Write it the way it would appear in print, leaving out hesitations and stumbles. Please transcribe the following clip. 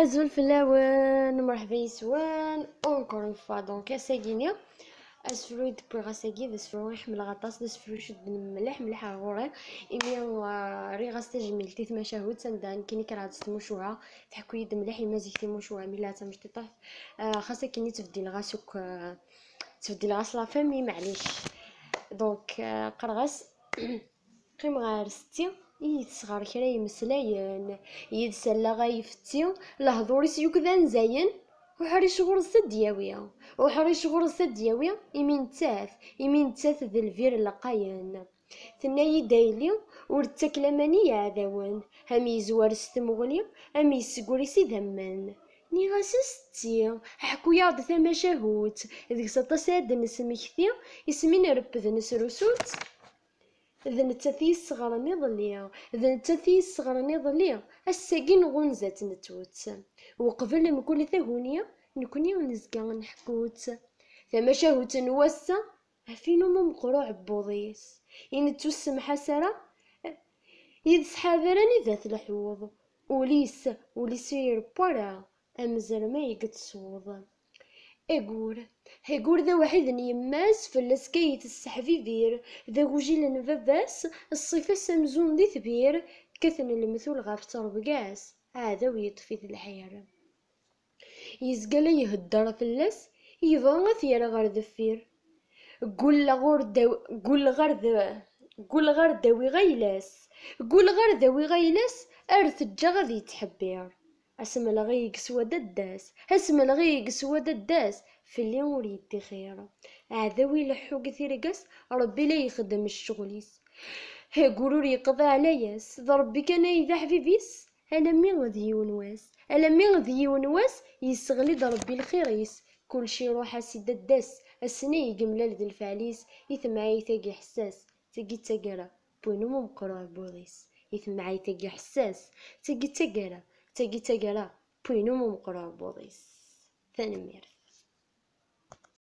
ازول فلاوان مرحبا يسوان اونكور اون فوا دونك اساكيني اسفرو دبي غاساكي دسفرو يحمل غطاس دسفرو شد مليح مليح غوري ايمي ري غاستجميل تيت مشاهد سندان كيني كرا تمشوها تحكو يد مليح يمازيك تمشوها ملا تمش تطاف خاصك كيني تفدي الغاسوك تفدي الغاس لا فامي معليش دونك قرغاس قيم غير ستي يتصغر كرا يمسلاين يدسلا غايفتي لهضوريس يوكذا زين وحريش غرزة دياوية وحريش غرزة دياوية يمين تاث ذا الفير لقاين ثناي دايلي ورتاكلا ماني عذاون هم يزوار ستمغلي هم يسقوريسي ذمان ني غاسستي حكو ياض ثما شاهوت ذيك سطاساد نسمكثي يسمين ربذ نسروسوت إذا نتاثي صغرني ضليا إذا نتاثي صغرني ضليا الساقين غنزة نتوت وقبل مكل ثهونية نكوني ونزقا نحكوت ثما شاهوت نوسا فينو مقروع بوضيس ينتوسم حسرة يدس حاذراني ذات الحوض وليس يربورا أمزر ما يقتصوض هيقول ذا واحد يماس فلاس كيت السحفيفير ذا وجيل نفباس الصفة سمزون دي ثبير كثن المثول غاف تربقاس هذا ويطفي الحير يزقل يهدر فلاس يبغى ثيرا غير ذفير قول غير داوي غيلاس قول غير داوي غيلاس ارث الجغذ يتحبير اسم الغيق سواد الداس في اللي وريدي خير عذاوي لحو كثير قاس ربي لا يخدم الشغليس هيقولوا لي يقضي علياس ضربي كان يذا حبيبيس ألمي غذي ونواس يستغلي ضربي الخيريس كل شي روح سيد الداس السني يقملال ذي الفعليس يثمعي ثاقي حساس تقي تقرا بوينو مقرع بوليس يثمعي ثاقي حساس تقي تقرا بوينو مقرع بوليس ثاني مير